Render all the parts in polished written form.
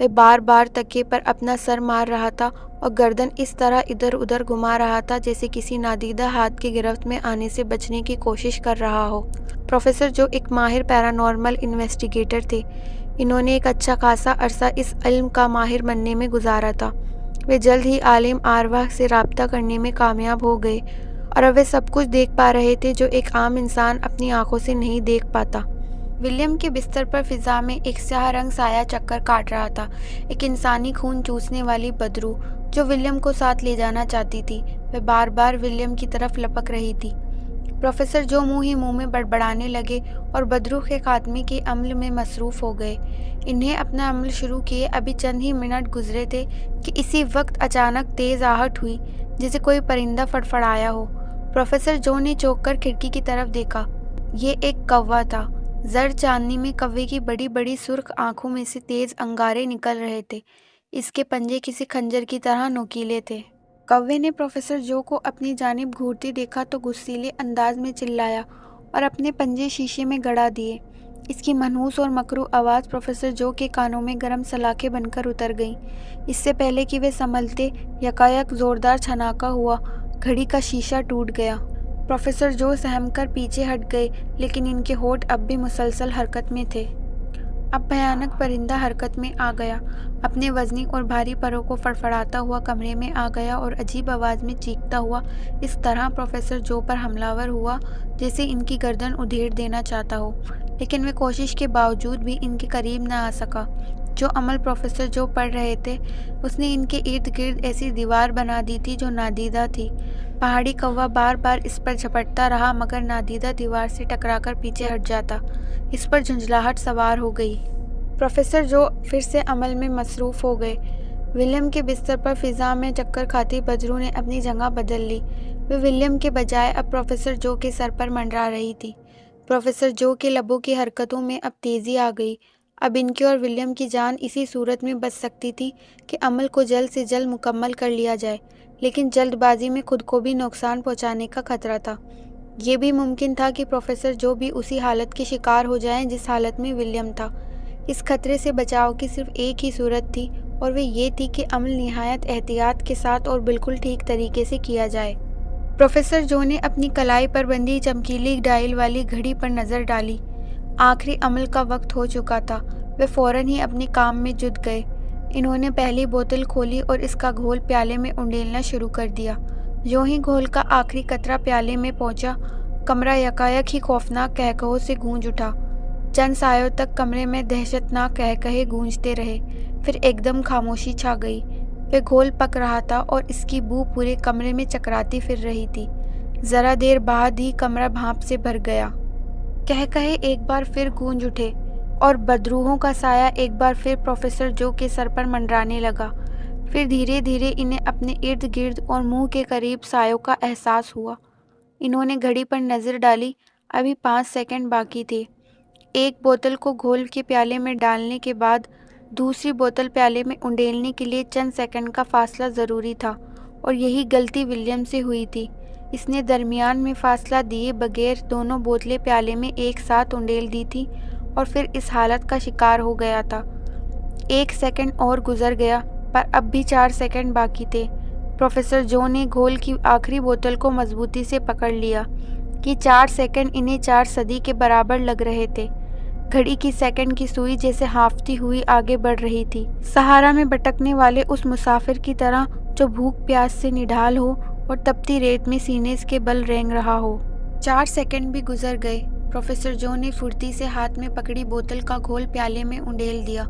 وہ بار بار تکیے پر اپنا سر مار رہا تھا اور گردن اس طرح ادھر ادھر گھما رہا تھا جیسے کسی نادیدہ ہاتھ کی گرفت میں آنے سے بچنے کی کوشش کر رہا ہو۔ پروفیسر جو ایک ماہر پیرانارمل انویسٹیگیٹر تھے، انہوں نے ایک اچھا خاصا عرصہ اس علم کا ماہر بننے میں گزارا تھا۔ وہ جلد ہی عالم ارواح سے رابطہ کرنے میں کامیاب ہو گئے اور اب وہ سب کچھ دیکھ پا رہے تھے جو ایک عام انسان اپنی آنکھوں سے نہیں دیکھ پاتا۔ ولیم کے بستر پر فضا میں ایک سیاہ رنگ سایہ چکر کاٹ رہا تھا، ایک انسانی خون چوسنے والی بدروح جو ولیم کو ساتھ لے جانا چاہتی تھی۔ وہ بار بار ولیم کی طرف لپک رہی تھی۔ پروفیسر جو منہ ہی منہ میں بڑبڑانے لگے اور بدروح کے خاتمے کے عمل میں مصروف ہو گئے۔ انہیں اپنا عمل شروع کیے ابھی چند ہی منٹ گزرے تھے کہ اسی وقت اچانک تیز آہٹ ہوئی جیسے کوئی پرندہ فڑفڑایا ہو۔ پروفیسر جو نے چونک کر کھڑکی کی طرف دیکھا۔ یہ ایک کوہ تھا۔ زرد چاندنی میں کوے کی بڑی بڑی سرخ آنکھوں میں سے تیز انگارے نکل رہے تھے۔ اس کے پنجے کسی خنجر کی طرح نوکیلے تھے۔ کوے نے پروفیسر جو کو اپنی جانب گھورتے دیکھا تو غصیلے انداز میں چلایا اور اپنے پنجے شیشے میں گڑا دیے۔ اس کی منحوس اور مکروہ آواز پروفیسر جو کے کانوں میں گرم سلاخیں بن کر اتر گئیں۔ اس سے پہلے کہ وہ سنبھلتے، یکایک زوردار چھناکا ہوا، گھڑی کا شیشہ ٹوٹ گیا۔ پروفیسر جو سہم کر پیچھے ہٹ گئے لیکن ان کے ہونٹ اب بھی مسلسل حرکت میں تھے۔ اب بھیانک پرندہ حرکت میں آ گیا، اپنے وزنی اور بھاری پروں کو فڑفڑاتا ہوا کمرے میں آ گیا اور عجیب آواز میں چیختا ہوا اس طرح پروفیسر جو پر حملہ ہوا جیسے ان کی گردن ادھیڑ دینا چاہتا ہو، لیکن وہ کوشش کے باوجود بھی ان کے قریب نہ آ سکا۔ جو عمل پروفیسر جو پڑھ رہے تھے اس نے ان کے ارد گرد ایسی دیوار بنا دی تھی جو نادیدہ تھی۔ پہاڑی کوہ بار بار اس پر جھپٹتا رہا مگر نادیدہ دیوار سے ٹکرا کر پیچھے ہٹ جاتا۔ اس پر جھنجھلاہٹ سوار ہو گئی۔ پروفیسر جو پھر سے عمل میں مصروف ہو گئے۔ ولیم کے بستر پر فضا میں چکر کھاتی بدروح نے اپنی جگہ بدل لی۔ وہ ولیم کے بجائے اب پروفیسر جو کے سر پر منڈرا رہی تھی۔ پروفیسر جو کے لبوں کی حرکتوں میں اب تیزی آ گئی۔ اب ان کی اور ولیم کی جان اسی صورت میں بچ سکتی تھی کہ عمل کو جلد سے جلد مکمل کر لیا جائے، لیکن جلد بازی میں خود کو بھی نقصان پہنچانے کا خطرہ تھا۔ یہ بھی ممکن تھا کہ پروفیسر جو بھی اسی حالت کے شکار ہو جائیں جس حالت میں ولیم تھا۔ اس خطرے سے بچاؤ کی صرف ایک ہی صورت تھی اور وہ یہ تھی کہ عمل نہایت احتیاط کے ساتھ اور بالکل ٹھیک طریقے سے کیا جائے۔ پروفیسر جو نے اپنی کلائی پر بندھی چمکیلی ڈائل والی گھڑی پر نظر ڈالی۔ آخری عمل کا وقت ہو چکا تھا۔ وہ فوراً ہی اپنے کام میں جٹ گئے۔ انہوں نے پہلی بوتل کھولی اور اس کا گھول پیالے میں انڈیلنا شروع کر دیا۔ یوں ہی گھول کا آخری قطرہ پیالے میں پہنچا، کمرہ یکایک ہی خوفناک قہقہوں سے گونج اٹھا۔ چند سایوں تک کمرے میں دہشت ناک قہقہے گونجتے رہے، پھر ایک دم خاموشی چھا گئی۔ وہ گھول پک رہا تھا اور اس کی بو پورے کمرے میں چکراتی پھر رہی تھی۔ ذرا دیر بعد ہی کمرہ بھاپ سے بھر گیا۔ قہقہے ایک بار پھر گونج اٹھے اور بدروحوں کا سایہ ایک بار پھر پروفیسر جو کے سر پر منڈرانے لگا۔ پھر دھیرے دھیرے انہیں اپنے ارد گرد اور منہ کے قریب سایوں کا احساس ہوا۔ انہوں نے گھڑی پر نظر ڈالی، ابھی 5 سیکنڈ باقی تھے۔ ایک بوتل کو گھول کے پیالے میں ڈالنے کے بعد دوسری بوتل پیالے میں انڈیلنے کے لیے چند سیکنڈ کا فاصلہ ضروری تھا، اور یہی غلطی ولیم سے ہوئی تھی۔ اس نے درمیان میں فاصلہ دیے بغیر دونوں بوتلیں پیالے میں ایک ساتھ انڈیل دی تھیں اور پھر اس حالت کا شکار ہو گیا تھا۔ 1 سیکنڈ اور گزر گیا، پر اب بھی 4 سیکنڈ باقی تھے۔ پروفیسر جو نے گھول کی آخری بوتل کو مضبوطی سے پکڑ لیا۔ یہ 4 سیکنڈ انہیں 4 صدی کے برابر لگ رہے تھے۔ گھڑی کی سیکنڈ کی سوئی جیسے ہانفتی ہوئی آگے بڑھ رہی تھی، صحارا میں بھٹکنے والے اس مسافر کی طرح جو بھوک پیاس سے نڈھال ہو اور تپتی ریت میں سینے کے بل رینگ رہا ہو۔ 4 سیکنڈ بھی گزر گئے۔ پروفیسر جو نے پھرتی سے ہاتھ میں پکڑی بوتل کا گھول پیالے میں انڈیل دیا۔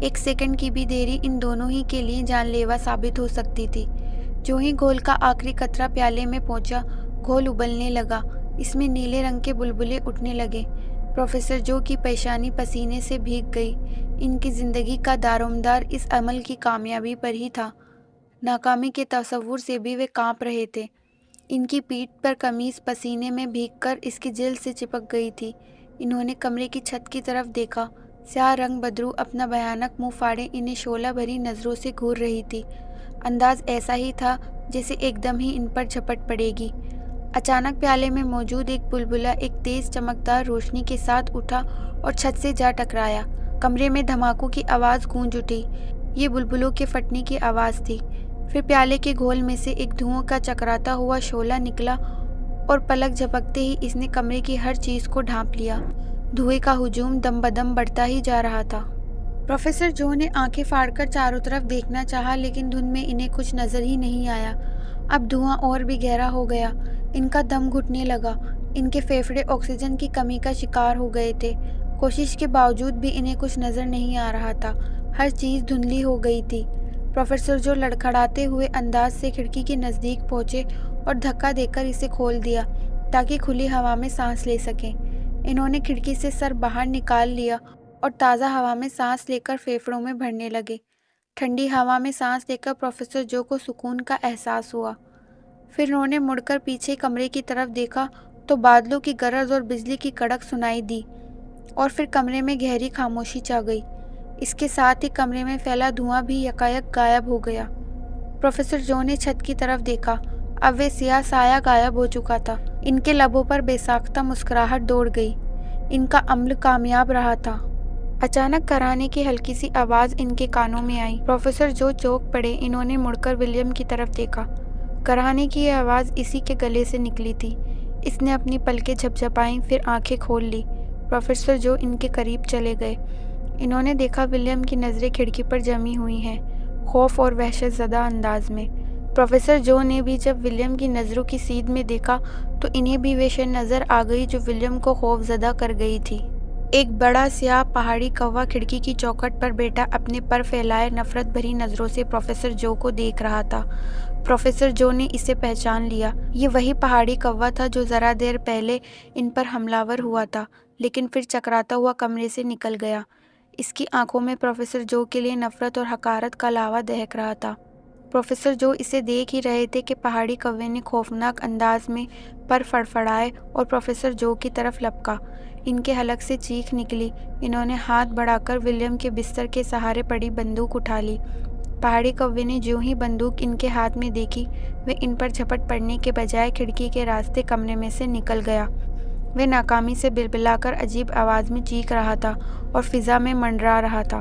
1 سیکنڈ کی بھی دیری ان دونوں ہی کے لیے جان لیوا ثابت ہو سکتی تھی۔ جو ہی گھول کا آخری قطرہ پیالے میں پہنچا، گھول ابلنے لگا، اس میں نیلے رنگ کے بلبلے اٹھنے لگے۔ پروفیسر جو کی پیشانی پسینے سے بھیگ گئی۔ ان کی زندگی کا دارومدار اس عمل کی کامیابی پر ہی تھا۔ ناکامی کے تصور سے بھی وہ کانپ رہے تھے۔ ان کی پیٹھ پر قمیص پسینے میں بھیگ کر اس کی جلد سے چپک گئی تھی۔ انہوں نے کمرے کی چھت کی طرف دیکھا۔ سیاہ رنگ بدروح اپنا بھیانک منہ فاڑے انہیں شعلہ بھری نظروں سے گھور رہی تھی۔ انداز ایسا ہی تھا جیسے ایک دم ہی ان پر جھپٹ پڑے گی۔ اچانک پیالے میں موجود ایک بلبلا ایک تیز چمکدار روشنی کے ساتھ اٹھا اور چھت سے جا ٹکرایا۔ کمرے میں دھماکوں کی آواز گونج اٹھی۔ یہ بلبلوں کے پھٹنے کی آواز تھی۔ پھر پیالے کے گھول میں سے ایک دھواں کا چکراتا ہوا شعلہ نکلا اور پلک جھپکتے ہی اس نے کمرے کی ہر چیز کو ڈھانپ لیا۔ دھوئے کا ہجوم دم بدم بڑھتا ہی جا رہا تھا۔ پروفیسر جو نے آنکھیں پھاڑ کر چاروں طرف دیکھنا چاہا لیکن دھند میں انہیں کچھ نظر ہی نہیں آیا۔ اب دھواں اور بھی گہرا ہو گیا۔ ان کا دم گھٹنے لگا۔ ان کے پھیپھڑے آکسیجن کی کمی کا شکار ہو گئے تھے۔ کوشش کے باوجود بھی انہیں کچھ نظر نہیں آ رہا تھا۔ ہر چیز دھندلی ہو گئی تھی۔ پروفیسر جو لڑکھڑاتے ہوئے انداز سے کھڑکی کے نزدیک پہنچے اور دھکا دے کر اسے کھول دیا تاکہ کھلی ہوا میں سانس لے سکیں۔ انہوں نے کھڑکی سے سر باہر نکال لیا اور تازہ ہوا میں سانس لے کر پھیپھڑوں میں بھرنے لگے۔ ٹھنڈی ہوا میں سانس لے کر پروفیسر جو کو سکون کا احساس ہوا۔ پھر انہوں نے مڑ کر پیچھے کمرے کی طرف دیکھا تو بادلوں کی گرج اور بجلی کی کڑک سنائی دی اور پھر کمرے میں گہری خاموشی چھا گئی۔ اس کے ساتھ ہی کمرے میں پھیلا دھواں بھی یکایک غائب ہو گیا۔ پروفیسر جو نے چھت کی طرف دیکھا۔ اب وہ سیاہ سایہ غائب ہو چکا تھا۔ ان کے لبوں پر بے ساختہ مسکراہٹ دوڑ گئی۔ ان کا عمل کامیاب رہا تھا۔ اچانک کراہنے کی ہلکی سی آواز ان کے کانوں میں آئی۔ پروفیسر جو چونک پڑے۔ انہوں نے مڑ کر ولیم کی طرف دیکھا۔ کراہنے کی یہ آواز اسی کے گلے سے نکلی تھی۔ اس نے اپنی پلکیں جھپجھپائیں پھر آنکھیں کھول لی۔ پروفیسر جو ان کے قریب چلے گئے۔ انہوں نے دیکھا ولیم کی نظریں کھڑکی پر جمی ہوئی ہیں، خوف اور وحشت زدہ انداز میں۔ پروفیسر جو نے بھی جب ولیم کی نظروں کی سیدھ میں دیکھا تو انہیں بھی وہ شے نظر آ گئی جو ولیم کو خوف زدہ کر گئی تھی۔ ایک بڑا سیاہ پہاڑی کوا کھڑکی کی چوکھٹ پر بیٹھا اپنے پر پھیلائے نفرت بھری نظروں سے پروفیسر جو کو دیکھ رہا تھا۔ پروفیسر جو نے اسے پہچان لیا۔ یہ وہی پہاڑی کوا تھا جو ذرا دیر پہلے ان پر حملہ آور ہوا تھا لیکن پھر چکراتا ہوا کمرے سے نکل گیا۔ اس کی آنکھوں میں پروفیسر جو کے لیے نفرت اور حقارت کا لاوا دہک رہا تھا۔ پروفیسر جو اسے دیکھ ہی رہے تھے کہ پہاڑی کوے نے خوفناک انداز میں پر فڑفڑائے اور پروفیسر جو کی طرف لپکا۔ ان کے حلق سے چیخ نکلی۔ انہوں نے ہاتھ بڑھا کر ولیم کے بستر کے سہارے پڑی بندوق اٹھا لی۔ پہاڑی کوے نے جو ہی بندوق ان کے ہاتھ میں دیکھی وہ ان پر جھپٹ پڑنے کے بجائے کھڑکی کے راستے کمرے میں سے نکل گیا۔ وہ ناکامی سے بلبلا کر عجیب آواز میں چیخ رہا تھا اور فضا میں منڈرا رہا تھا۔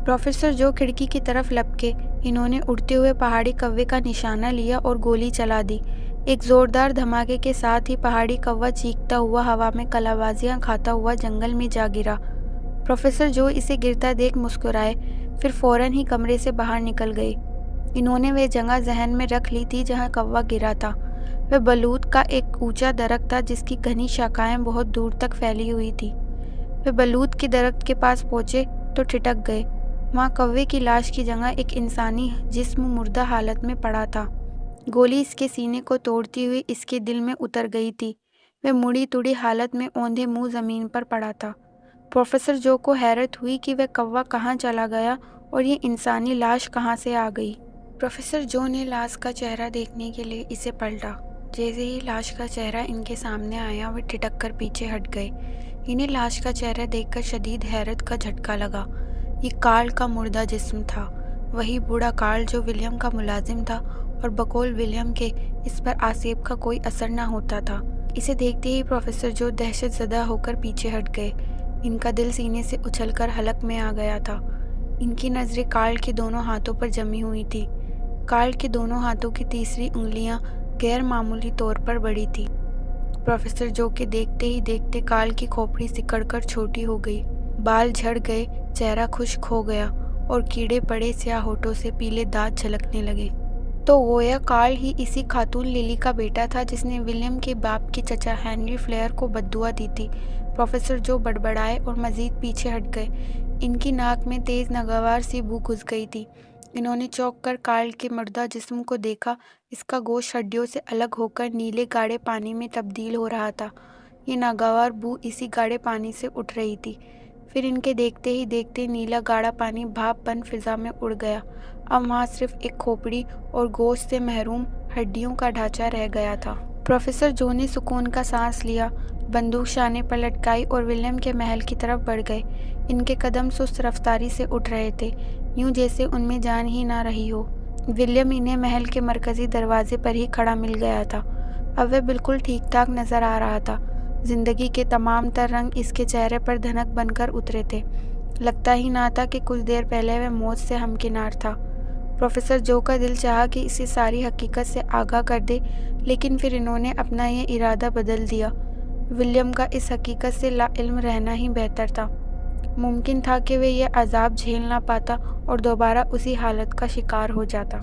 پروفیسر جو کھڑکی کی طرف لپکے۔ انہوں نے اڑتے ہوئے پہاڑی کوے کا نشانہ لیا اور گولی چلا دی۔ ایک زوردار دھماکے کے ساتھ ہی پہاڑی کوا چیختا ہوا ہوا میں قلابازیاں کھاتا ہوا جنگل میں جا گرا۔ پروفیسر جو اسے گرتا دیکھ مسکرائے پھر فوراً ہی کمرے سے باہر نکل گئے۔ انہوں نے وہ جگہ ذہن میں رکھ لی تھی جہاں کوا گرا تھا۔ وہ بلوط کا ایک اونچا درخت تھا جس کی گھنی شاخائیں بہت دور تک پھیلی ہوئی تھی۔ وہ بلوط کے درخت کے پاس پہنچے تو ٹھٹک گئے۔ وہاں کوے کی لاش کی جگہ ایک انسانی جسم مردہ حالت میں پڑا تھا۔ گولی اس کے سینے کو توڑتی ہوئی اس کے دل میں اتر گئی تھی۔ وہ مڑی تڑی حالت میں اوندھے منہ زمین پر پڑا تھا۔ پروفیسر جو کو حیرت ہوئی کہ وہ کوا کہاں چلا گیا اور یہ انسانی لاش کہاں سے آ گئی۔ پروفیسر جو نے لاش کا چہرہ دیکھنے کے لیے اسے پلٹا۔ جیسے ہی لاش کا چہرہ ان کے سامنے آیا وہ ٹھٹک کر پیچھے ہٹ گئے۔ انہیں لاش کا چہرہ دیکھ کر شدید حیرت کا جھٹکا لگا۔ یہ کارل کا مردہ جسم تھا، وہی بوڑھا کارل جو ولیم کا ملازم تھا اور بقول ولیم کے اس پر آسیب کا کوئی اثر نہ ہوتا تھا۔ اسے دیکھتے ہی پروفیسر جو دہشت زدہ ہو کر پیچھے ہٹ گئے۔ ان کا دل سینے سے اچھل کر حلق میں آ گیا تھا۔ ان کی نظریں کارل کے دونوں ہاتھوں پر جمی ہوئی تھی۔ کارل کے دونوں ہاتھوں کی تیسری انگلیاں غیر معمولی طور پر بڑی تھی۔ پروفیسر جو کے دیکھتے ہی دیکھتے کارل کی کھوپڑی سکڑ کر چھوٹی ہو گئی، بال جھڑ گئے، چہرہ خشک ہو گیا اور کیڑے پڑے سیاہ ہونٹوں سے پیلے دانت جھلکنے لگے۔ تو گویا کارل ہی اسی خاتون للی کا بیٹا تھا جس نے ولیم کے باپ کے چچا ہنری فلیئر کو بددعا دی تھی۔ پروفیسر جو بڑبڑائے اور مزید پیچھے ہٹ گئے۔ ان کی ناک میں تیز ناگوار سی بو گھس گئی تھی۔ انہوں نے چونک کر کارل کے مردہ جسم کو دیکھا۔ اس کا گوشت ہڈیوں سے الگ ہو کر نیلے گاڑھے پانی میں تبدیل ہو رہا تھا۔ یہ ناگوار بو اسی گاڑھے پانی سے اٹھ رہی تھی۔ پھر ان کے دیکھتے ہی دیکھتے نیلا گاڑھا پانی بھاپ بن فضا میں اڑ گیا۔ اب وہاں صرف ایک کھوپڑی اور گوشت سے محروم ہڈیوں کا ڈھانچہ رہ گیا تھا۔ پروفیسر جو نے سکون کا سانس لیا، بندوق شانے پر لٹکائی اور ولیم کے محل کی طرف بڑھ گئے۔ ان کے قدم سست رفتاری سے اٹھ رہے تھے، یوں جیسے ان میں جان ہی نہ رہی ہو۔ ولیم انہیں محل کے مرکزی دروازے پر ہی کھڑا مل گیا تھا۔ اب وہ بالکل ٹھیک ٹھاک نظر آ رہا تھا۔ زندگی کے تمام تر رنگ اس کے چہرے پر دھنک بن کر اترے تھے۔ لگتا ہی نہ تھا کہ کچھ دیر پہلے وہ موت سے ہمکنار تھا۔ پروفیسر جو کا دل چاہا کہ اسے ساری حقیقت سے آگاہ کر دے، لیکن پھر انہوں نے اپنا یہ ارادہ بدل دیا۔ ولیم کا اس حقیقت سے لا علم رہنا ہی بہتر تھا۔ ممکن تھا کہ وہ یہ عذاب جھیل نہ پاتا اور دوبارہ اسی حالت کا شکار ہو جاتا۔